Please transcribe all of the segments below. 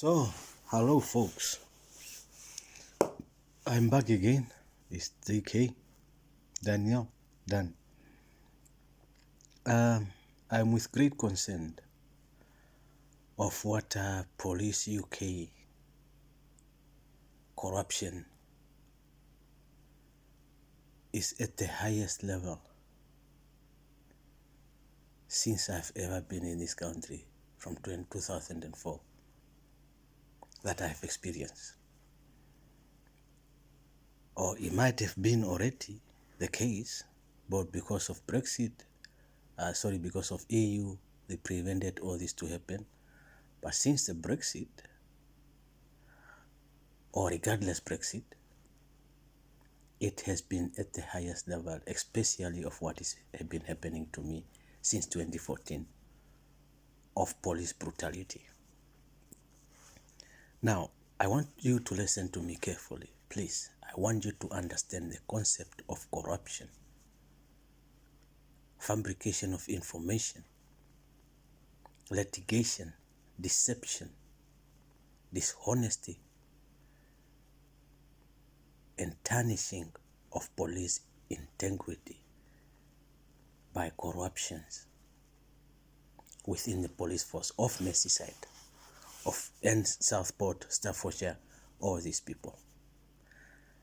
So, hello folks, I'm back again. It's DK, Daniel, Dan. I'm with great concern of what police UK corruption is at the highest level since I've ever been in this country from 2004 that I've experienced. Or it might have been already the case, but because of Brexit, because of EU, they prevented all this to happen. But since the Brexit, or regardless Brexit, it has been at the highest level, especially of what has been happening to me since 2014 of police brutality. Now, I want you to listen to me carefully, please. I want you to understand the concept of corruption, fabrication of information, litigation, deception, dishonesty, and tarnishing of police integrity by corruptions within the police force of Merseyside, of Southport, Staffordshire, all these people.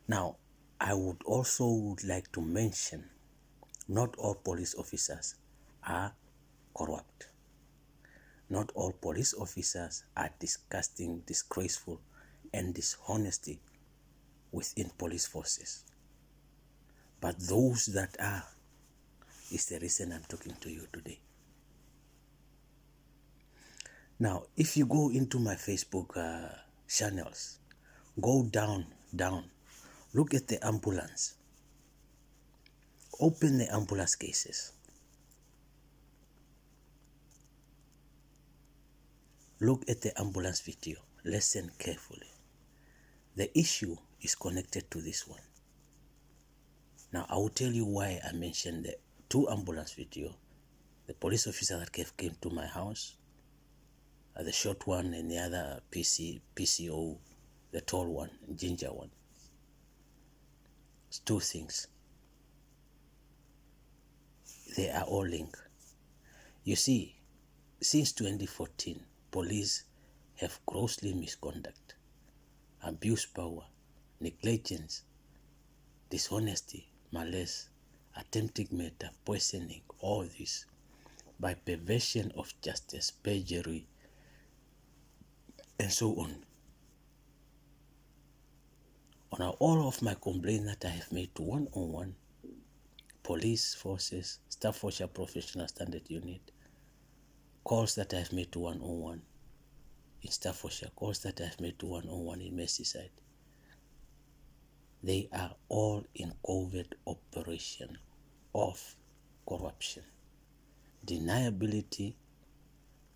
Now, I would also like to mention, not all police officers are corrupt. Not all police officers are disgusting, disgraceful, and dishonesty within police forces. But those that are, is the reason I'm talking to you today. Now, if you go into my Facebook channels, go down, look at the ambulance. Open the ambulance cases. Look at the ambulance video. Listen carefully. The issue is connected to this one. Now, I will tell you why I mentioned the two ambulance video. The police officer that came to my house, the short one, and the other PCO, the tall one, ginger one. It's two things. They are all linked. You see, since 2014, police have grossly misconduct, abused power, negligence, dishonesty, malice, attempted murder, poisoning, all this by perversion of justice, perjury, and so on. On all of my complaints that I have made to 101 police forces, Staffordshire Professional Standard Unit, calls that I have made to 101 in Staffordshire, calls that I have made to 101 in Merseyside, they are all in covert operation of corruption, deniability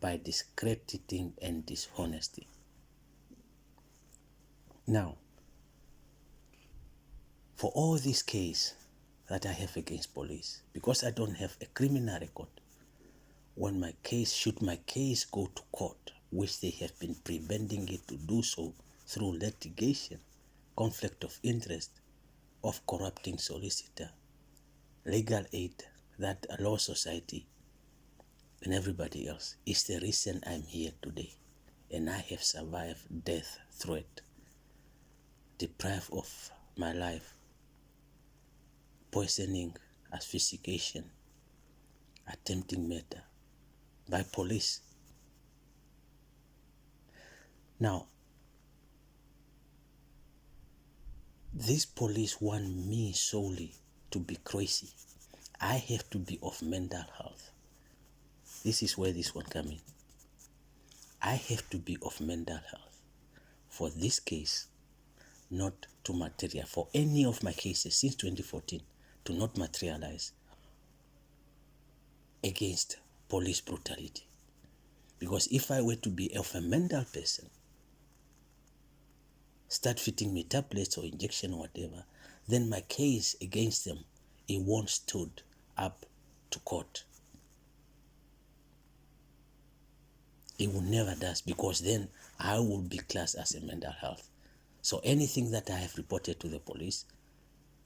by discrediting and dishonesty. Now, for all this case that I have against police, because I don't have a criminal record, when my case, should my case go to court, which they have been preventing it to do so through litigation, conflict of interest, of corrupting solicitor, legal aid, that a law society, and everybody else, is the reason I'm here today. And I have survived death threat, deprived of my life, poisoning, asphyxiation, attempting murder by police. Now, these police want me solely to be crazy. I have to be of mental health. This is where this one comes in. I have to be of mental health for this case not to materialize, for any of my cases since 2014 to not materialize against police brutality. Because if I were to be of a mental person, start fitting me tablets or injection or whatever, then my case against them, it won't stood up to court. It will never does, because then I will be classed as a mental health. So anything that I have reported to the police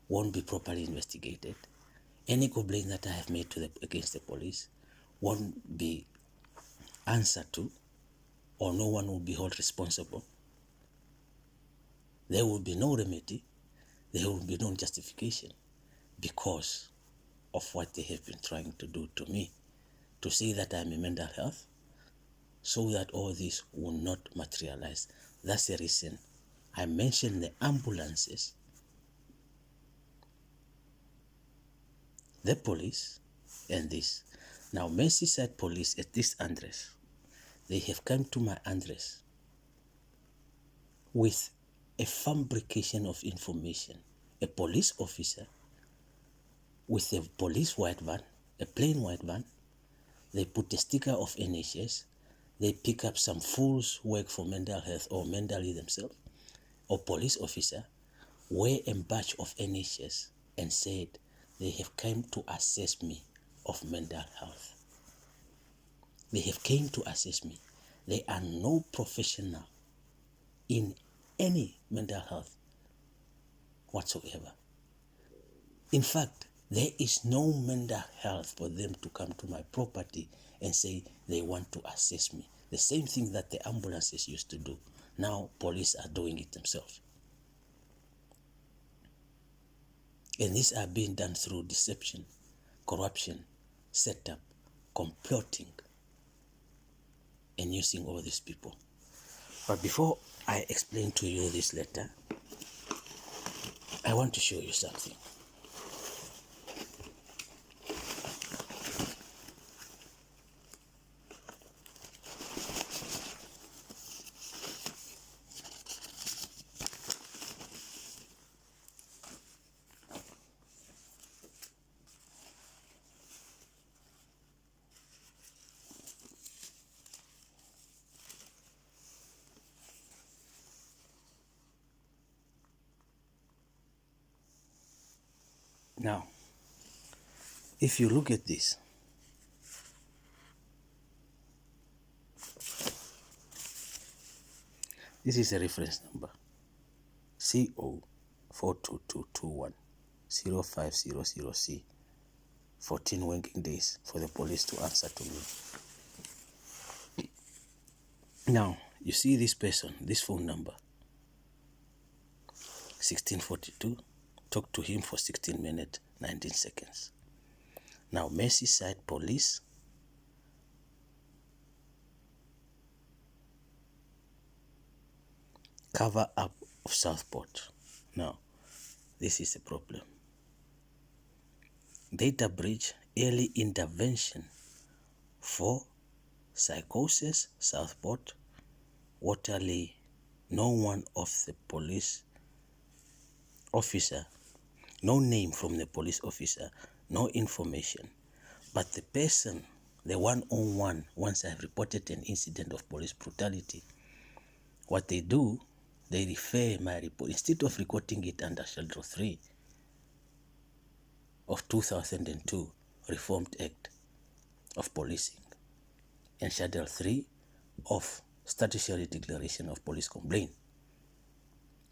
won't be properly investigated. Any complaint that I have made against the police won't be answered to, or no one will be held responsible. There will be no remedy, there will be no justification, because of what they have been trying to do to me, to say that I'm a mental health, so that all this will not materialize. That's the reason I mentioned the ambulances, the police, and this. Now, Merseyside police at this address, they have come to my address with a fabrication of information. A police officer with a police white van, a plain white van, they put a sticker of NHS, they pick up some fools who work for mental health or mentally themselves, or police officer, wear a badge of NHS and said they have come to assess me of mental health. They have came to assess me. They are no professional in any mental health whatsoever. In fact, there is no mental health for them to come to my property and say they want to assess me. The same thing that the ambulances used to do. Now police are doing it themselves. And these are being done through deception, corruption, setup, comploting, and using all these people. But before I explain to you this letter, I want to show you something. Now, if you look at this, this is a reference number, CO42221-0500C, 14 working days for the police to answer to me. Now, you see this person, this phone number, 1642, talk to him for 16 minutes, 19 seconds. Now, Merseyside police, cover up of Southport. Now, this is a problem. Data breach, early intervention for psychosis, Southport, Waterley. No one of the police officer, no name from the police officer, no information. But the person, the 101, once I've reported an incident of police brutality, what they do, they refer my report, instead of recording it under Schedule 3 of 2002 Reformed Act of Policing and Schedule 3 of Statutory Declaration of Police Complaint.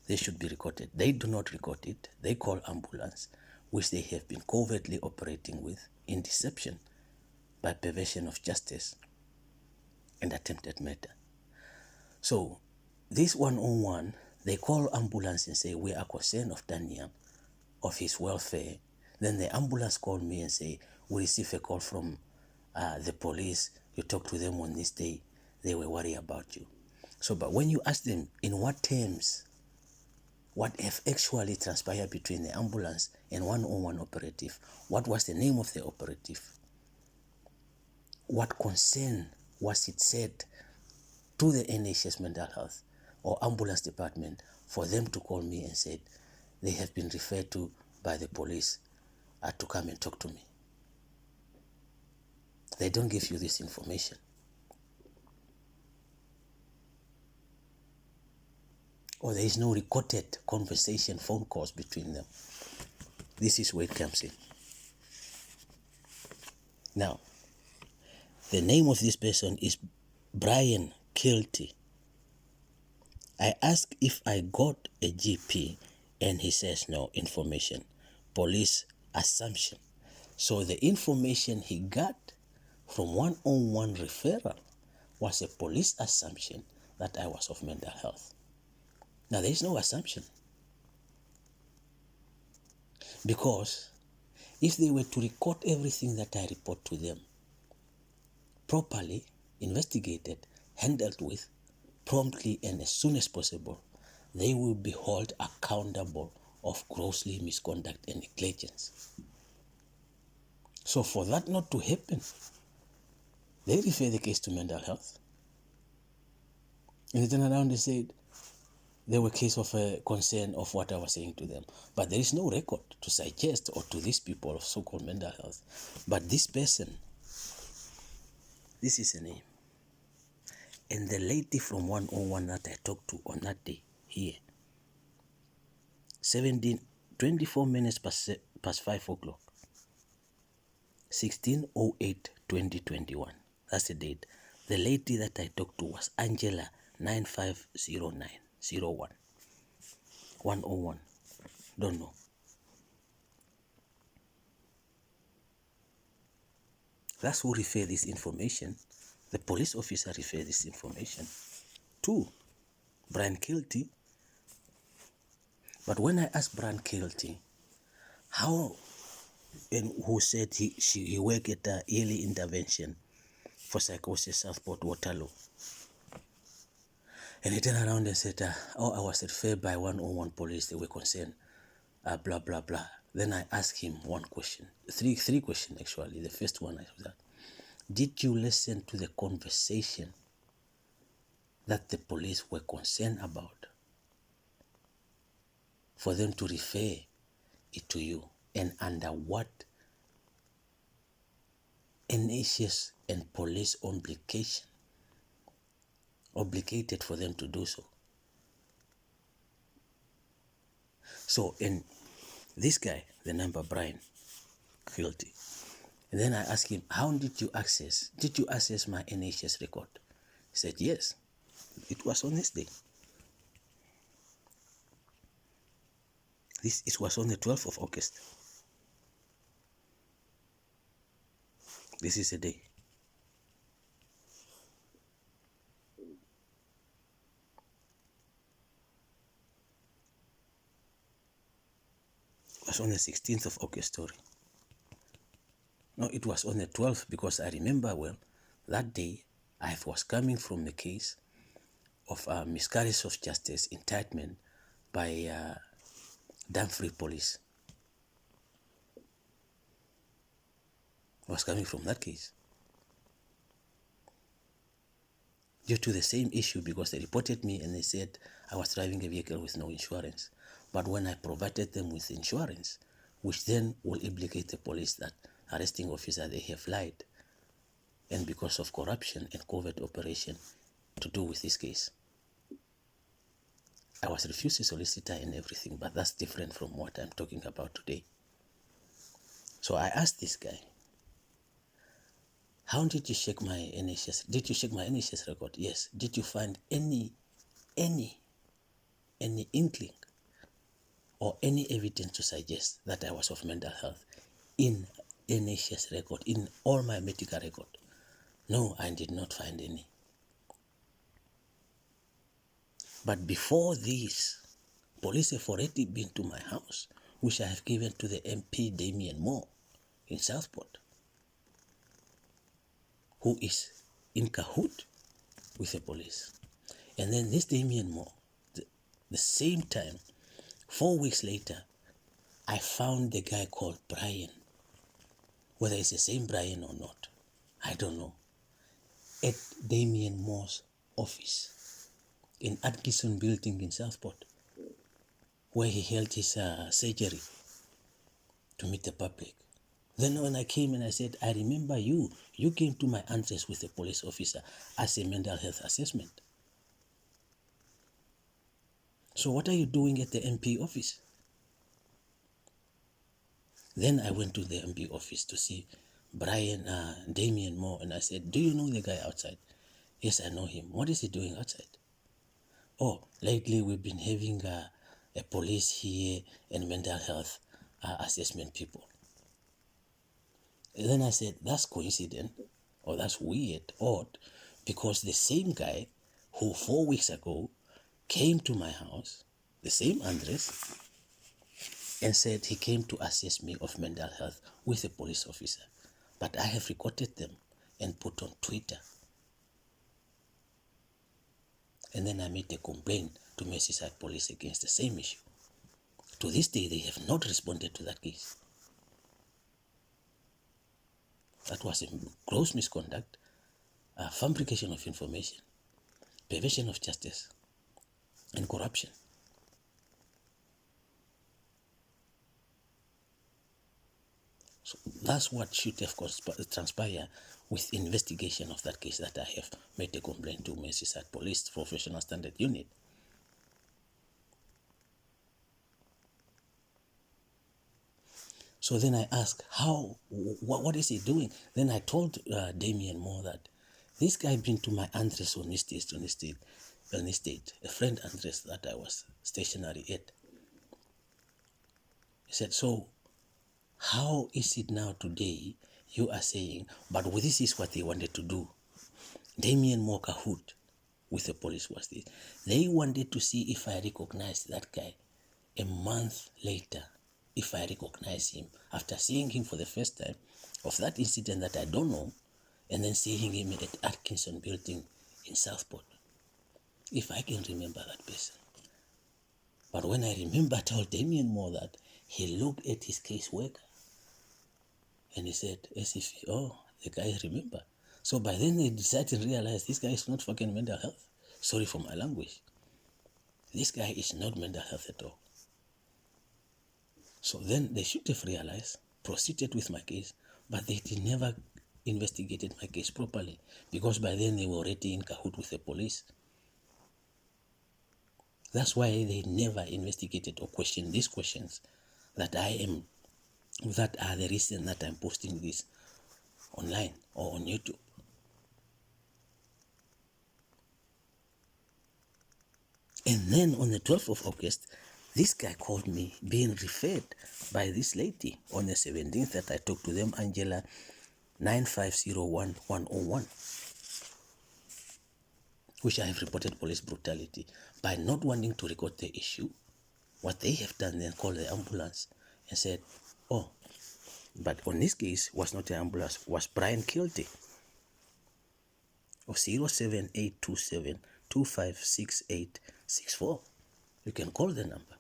They should be recorded. They do not record it. They call ambulance, which they have been covertly operating with in deception by perversion of justice and attempted murder. So this 101, they call ambulance and say, we are concerned of Daniel, of his welfare. Then the ambulance called me and say, we received a call from the police. You talked to them on this day. They were worried about you. So, but when you ask them in what terms, what have actually transpired between the ambulance and 101 operative, what was the name of the operative, what concern was it said to the NHS mental health or ambulance department for them to call me and said they have been referred to by the police to come and talk to me. They don't give you this information. Or there is no recorded conversation, phone calls between them. This is where it comes in. Now, the name of this person is Brian Kilty. I asked if I got a GP and he says no information. Police assumption. So the information he got from 101 referral was a police assumption that I was of mental health. Now there is no assumption, because if they were to record everything that I report to them, properly investigated, handled with, promptly and as soon as possible, they will be held accountable of grossly misconduct and negligence. So for that not to happen, they refer the case to mental health. And they turn around and said, they were case of a concern of what I was saying to them. But there is no record to suggest or to these people of so-called mental health. But this person, this is a name. And the lady from 101 that I talked to on that day here, 24 minutes past 5 o'clock, 16/08/2021. That's the date. The lady that I talked to was Angela 950901. 101. Don't know. That's who referred this information. The police officer referred this information to Brian Kilty. But when I asked Brian Kilty how, and who said he worked at the early intervention for psychosis Southport, Waterloo, and he turned around and said, I was referred by 101 police, they were concerned, blah, blah, blah. Then I asked him one question, three questions actually. The first one I was that, did you listen to the conversation that the police were concerned about for them to refer it to you, and under what NHS and police obligated for them to do so? So, in this guy, the number Brian Kilty, and then I asked him, how did you access my NHS record? He said, yes, it was on this day. It was on the 12th of August. This is the day. It was on the 16th of August, sorry. No, it was on the 12th, because I remember well, that day I was coming from the case of miscarriage of justice indictment by Dumfries Police. I was coming from that case due to the same issue, because they reported me and they said I was driving a vehicle with no insurance. But when I provided them with insurance, which then will implicate the police that arresting officer, they have lied, and because of corruption and covert operation to do with this case, I was refused a solicitor and everything. But that's different from what I'm talking about today. So I asked this guy, how did you check my NHS? Did you check my NHS record? Yes. Did you find any inkling or any evidence to suggest that I was of mental health in NHS record, in all my medical record? No, I did not find any. But before this, police have already been to my house, which I have given to the MP Damien Moore in Southport, who is in cahoot with the police. And then this Damien Moore, the same time, 4 weeks later, I found the guy called Brian. Whether it's the same Brian or not, I don't know, at Damien Moore's office in Atkinson building in Southport, where he held his surgery to meet the public. Then when I came and I said, I remember you came to my address with a police officer as a mental health assessment. So what are you doing at the MP office? Then I went to the MP office to see Damien Moore, and I said, do you know the guy outside? Yes, I know him. What is he doing outside? Oh, lately we've been having a police here and mental health assessment people. And then I said, that's coincident, or that's weird, odd, because the same guy who 4 weeks ago came to my house, the same address, and said he came to assess me of mental health with a police officer. But I have recorded them and put on Twitter. And then I made a complaint to Merseyside police against the same issue. To this day, they have not responded to that case. That was a gross misconduct, fabrication of information, perversion of justice, and corruption. So that's what should have transpired with investigation of that case that I have made a complaint to Merseyside Police Professional Standard Unit. So then I asked, what is he doing? Then I told Damien Moore that this guy been to my address on this state, a friend address that I was stationary at. He said, so how is it now today you are saying, but this is what they wanted to do. Damien Moore cahoot with the police was this. They wanted to see if I recognized that guy a month later, if I recognize him after seeing him for the first time of that incident that I don't know, and then seeing him at Atkinson building in Southport, if I can remember that person. But when I remember, I told Damien Moore that he looked at his caseworker and he said, as if, the guy remember. So by then they decided to realize this guy is not fucking mental health. Sorry for my language. This guy is not mental health at all. So then they should have realized, proceeded with my case, but they never investigated my case properly because by then they were already in cahoot with the police. That's why they never investigated or questioned these questions that are the reason that I'm posting this online or on YouTube. And then on the 12th of August, this guy called me being referred by this lady on the 17th that I talked to them, Angela 9501101, which I have reported police brutality by not wanting to record the issue. What they have done, then called the ambulance and said, but on this case was not the ambulance, was Brian Kilty of 07827 256864. You can call the number.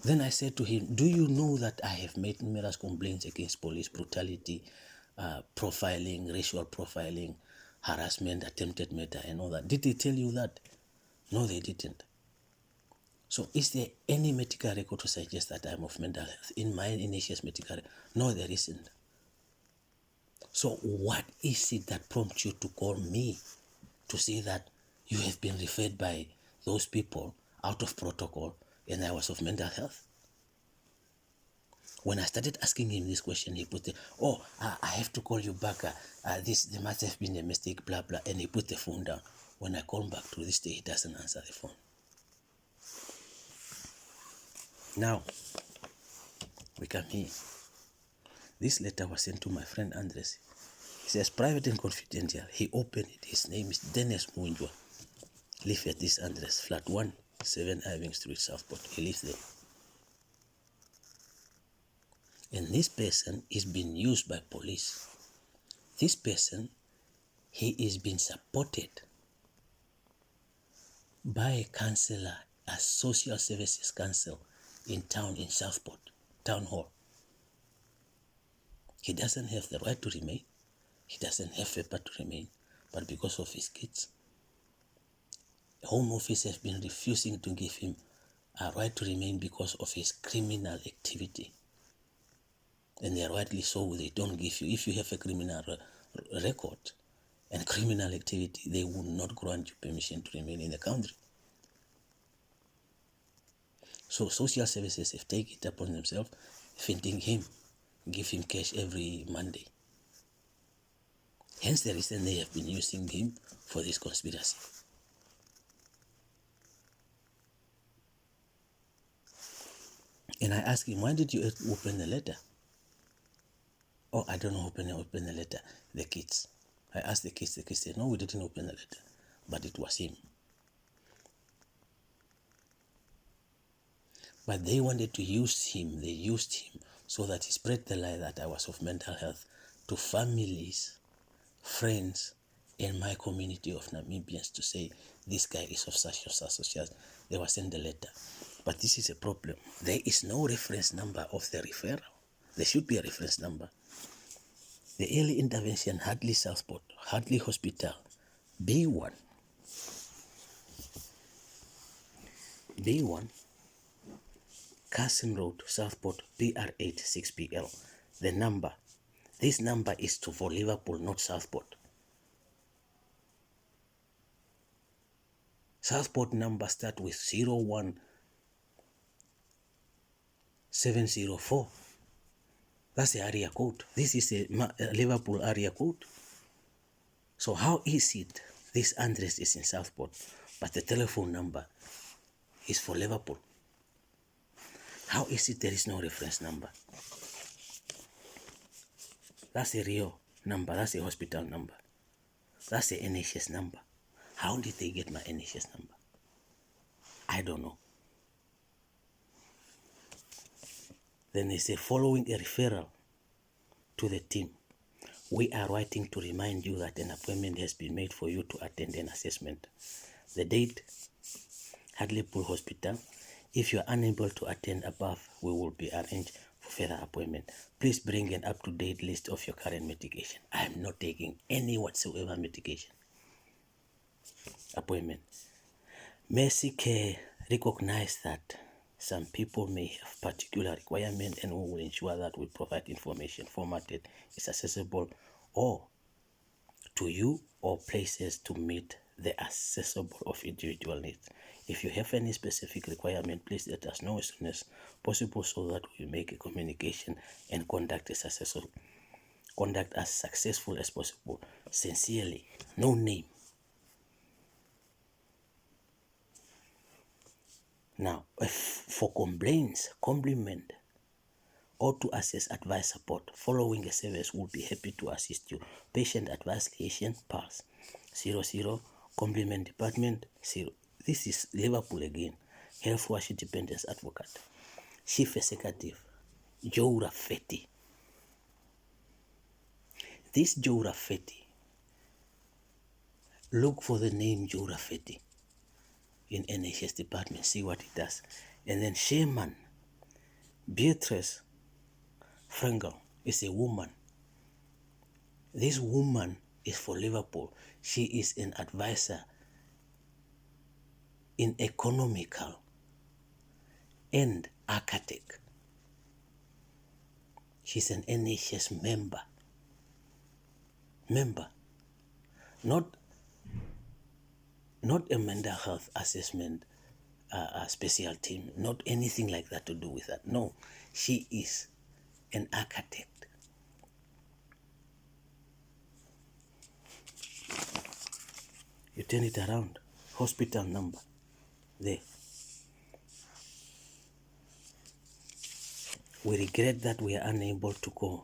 Then I said to him, do you know that I have made numerous complaints against police brutality, profiling, racial profiling, harassment, attempted murder, and all that? Did they tell you that? No, they didn't. So is there any medical record to suggest that I'm of mental health in my initial medical record? No, there isn't. So what is it that prompts you to call me to say that you have been referred by those people out of protocol and I was of mental health? When I started asking him this question, he put I have to call you back. There must have been a mistake, blah, blah. And he put the phone down. When I call back to this day, he doesn't answer the phone. Now, we come here. This letter was sent to my friend Andres. It says private and confidential. He opened it. His name is Dennis Munjwa. Live at this address, flat 1, 7 Irving Street, Southport. He lives there. And this person is being used by police. This person, he is being supported by a councillor, a social services council in town in Southport, town hall. He doesn't have the right to remain. He doesn't have paper to remain. But because of his kids, the Home Office has been refusing to give him a right to remain because of his criminal activity. And they are rightly so. They don't give you, if you have a criminal record and criminal activity, they will not grant you permission to remain in the country. So social services have taken it upon themselves, funding him, give him cash every Monday. Hence the reason they have been using him for this conspiracy. And I asked him, why did you open the letter? Oh, I don't know, open the letter. The kids. I asked the kids said, no, we didn't open the letter. But it was him. But they wanted to use him. They used him so that he spread the lie that I was of mental health to families, friends, and my community of Namibians to say, this guy is of such or such. They were sent the letter. But this is a problem. There is no reference number of the referral. There should be a reference number. The early intervention, Hadley Southport, Hadley Hospital, B1, Carson Road, Southport, PR8 6PL. The number, this number is for Liverpool, not Southport. Southport number start with 01704. That's the area code. This is a Liverpool area code. So how is it this address is in Southport, but the telephone number is for Liverpool? How is it there is no reference number? That's a real number. That's a hospital number. That's the NHS number. How did they get my NHS number? I don't know. Then they say, following a referral to the team, we are writing to remind you that an appointment has been made for you to attend an assessment. The date, Hartlepool Hospital. If you are unable to attend above, we will be arranged for further appointment. Please bring an up-to-date list of your current medication. I am not taking any whatsoever medication. Appointment. Mercy Care recognize that some people may have particular requirements, and we will ensure that we provide information formatted is accessible or to you or places to meet the accessible of individual needs. If you have any specific requirement, please let us know as soon as possible so that we make a communication and conduct as successful as possible. Sincerely, no name. Now, for complaints, compliment, or to assess advice support, following a service will be happy to assist you. Patient advice liaison, PALS, 00, compliment department, 0. This is Liverpool again. Health Wash Independence Advocate. Chief Executive, Joe Raffetti. This Joe Raffetti, look for the name Joe Raffetti in NHS department, see what it does. And then Chairman Beatrice Frengel is a woman. This woman is for Liverpool. She is an advisor in economical and architect. She's an NHS member, not a mental health assessment special team, not anything like that to do with that. No, she is an architect. You turn it around, hospital number, there. We regret that we are unable to go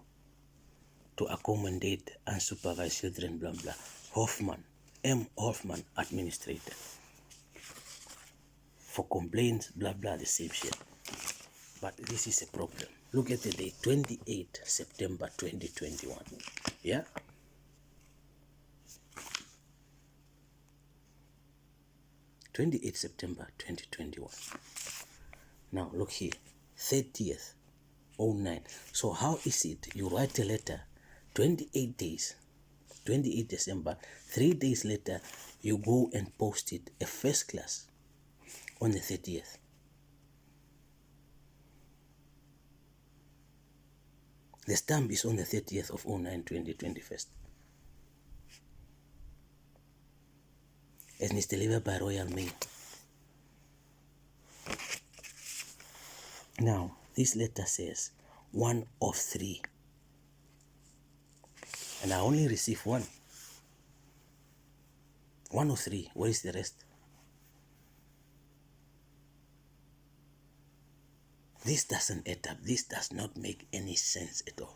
to accommodate unsupervised children, blah, blah. Hoffman, M. Hoffman, administrator. For complaints, blah, blah, the same shit. But this is a problem. Look at the date, 28 September 2021. Yeah? September 2021. Now, look here. 30th, 09. So how is it you write a letter, 28 days, 28 December, 3 days later, you go and post it, a first class, on the 30th. The stamp is on the 30th of 09, 2021. And it's delivered by Royal Mail. Now, this letter says 1 of 3. And I only received 1. One or three, where is the rest? This doesn't add up. This does not make any sense at all.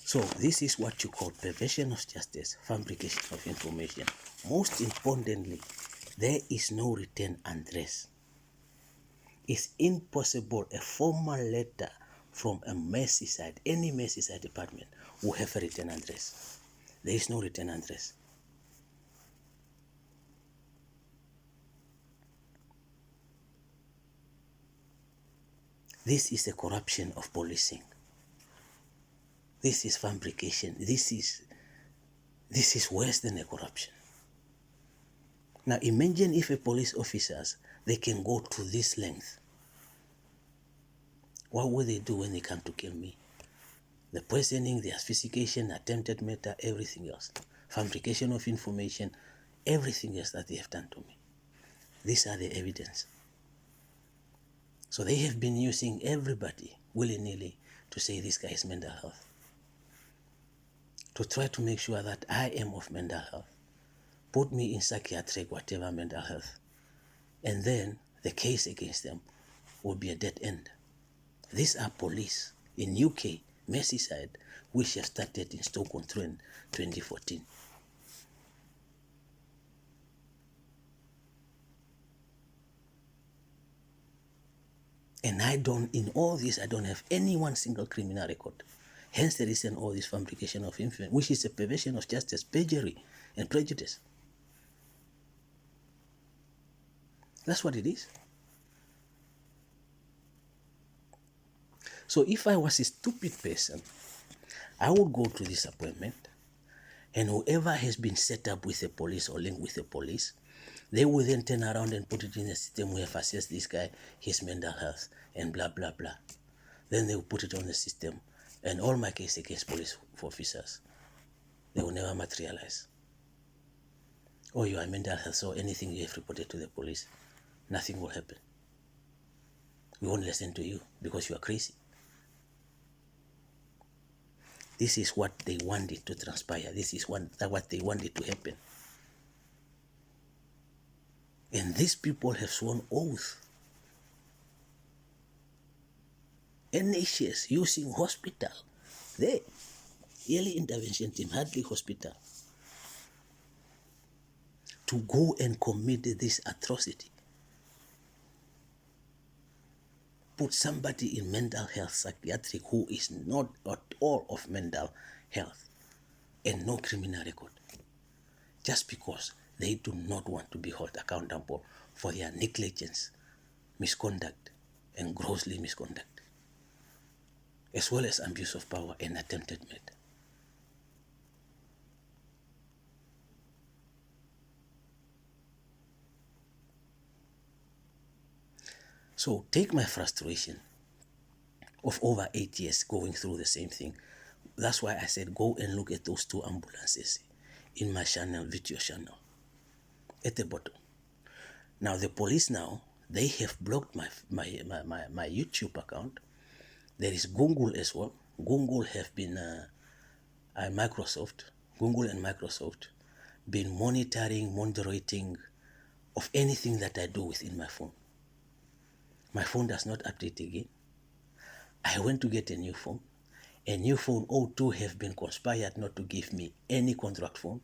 So this is what you call perversion of justice, fabrication of information. Most importantly, there is no written address. It's impossible a formal letter from a Merseyside, any Merseyside department will have a written address. There is no written address. This is a corruption of policing. This is fabrication. This is worse than a corruption. Now imagine if a police officers, they can go to this length. What will they do when they come to kill me? The poisoning, the asphyxiation, attempted murder, everything else. Fabrication of information, everything else that they have done to me. These are the evidence. So they have been using everybody willy-nilly to say this guy is mental health, to try to make sure that I am of mental health, put me in psychiatric, whatever mental health, and then the case against them will be a dead end. These are police in UK, Merseyside, which have started in Stoke-on-Trent 2014. And in all this, I don't have any one single criminal record. Hence the reason all this fabrication of information, which is a perversion of justice, perjury, and prejudice. That's what it is. So if I was a stupid person, I would go to this appointment, and whoever has been set up with the police or linked with the police, they will then turn around and put it in a system where I've assessed this guy, his mental health, and blah, blah, blah. Then they will put it on the system, and all my case against police officers, they will never materialize. Or you are mental health, so anything you have reported to the police, nothing will happen. We won't listen to you because you are crazy. This is what they wanted to transpire. This is what they wanted to happen. And these people have sworn oath. NHS using hospital. The early intervention team, Hadley Hospital, to go and commit this atrocity. Put somebody in mental health, psychiatric, who is not at all of mental health and no criminal record, just because they do not want to be held accountable for their negligence, misconduct, and grossly misconduct, as well as abuse of power and attempted murder. So take my frustration of over 8 years going through the same thing. That's why I said go and look at those 2 ambulances in my channel, video channel, at the bottom. Now the police now, they have blocked my YouTube account. There is Google as well. Google have been, Google and Microsoft been moderating of anything that I do within my phone. My phone does not update again. I went to get a new phone. A new phone, O2 have been conspired not to give me any contract phone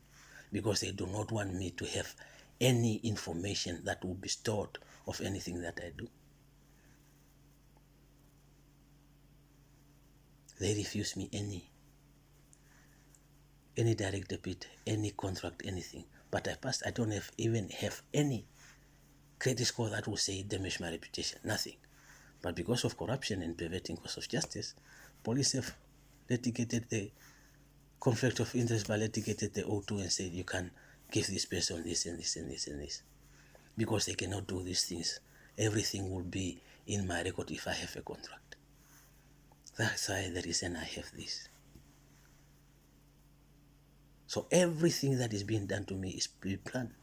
because they do not want me to have any information that will be stored of anything that I do. They refuse me any direct debit, any contract, anything. But I don't even have any credit score that will say damage my reputation, nothing. But because of corruption and perverting course of justice, police have litigated the conflict of interest by litigated the O2 and said you can give this person this and this and this and this. Because they cannot do these things, everything will be in my record if I have a contract. That's why the reason I have this. So everything that is being done to me is pre-planned.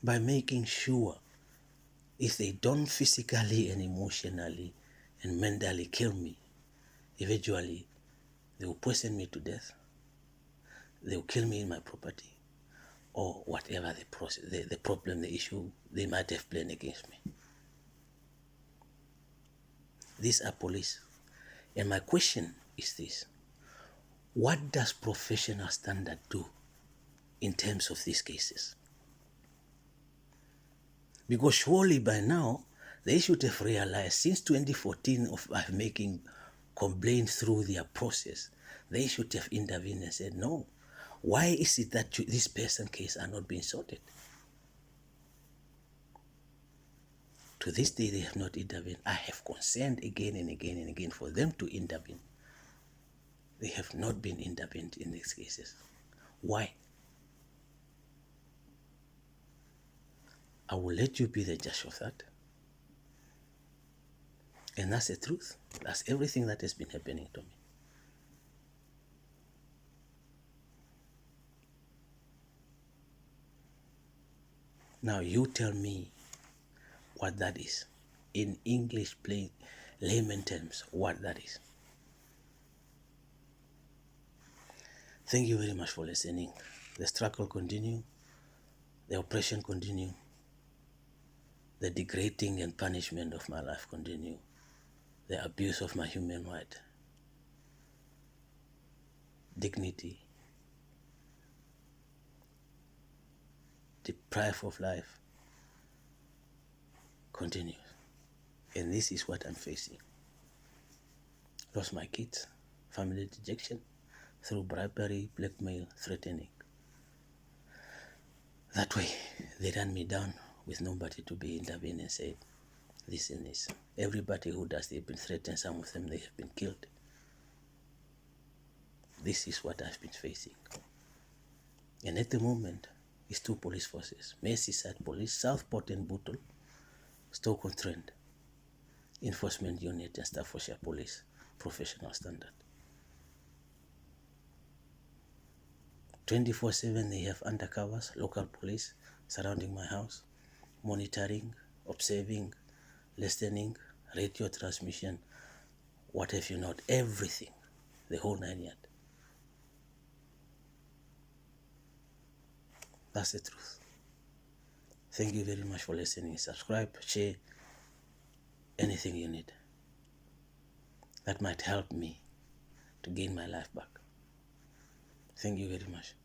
By making sure if they don't physically and emotionally and mentally kill me, eventually they will poison me to death. they'll kill me in my property, or whatever the process, the problem, the issue they might have planned against me. These are police. And my question is this: what does professional standard do in terms of these cases? Because surely by now, they should have realized since 2014 of making complaints through their process, they should have intervened and said, no, why is it that this person case are not being sorted? To this day, they have not intervened. I have concerned again and again and again for them to intervene. They have not been intervened in these cases. Why? I will let you be the judge of that. And that's the truth. That's everything that has been happening to me. Now you tell me what that is. In English, plain layman terms, what that is. Thank you very much for listening. The struggle continue. The oppression continue. The degrading and punishment of my life continue. The abuse of my human right, dignity, deprived of life continues. And this is what I'm facing. Lost my kids, family dejection, through bribery, blackmail, threatening. That way, they ran me down with nobody to be intervened and say, this and this. Everybody who does, they've been threatened. Some of them, they have been killed. This is what I've been facing. And at the moment, it's two police forces. Merseyside Police, Southport and Bootle, Stoke-on-Trent, Enforcement Unit and Staffordshire Police, professional standard. 24/7 they have undercovers, local police surrounding my house, monitoring, observing, listening, radio transmission, what have you not, everything, the whole 9 yards. That's the truth. Thank you very much for listening. Subscribe, share, anything you need. That might help me to gain my life back. Thank you very much.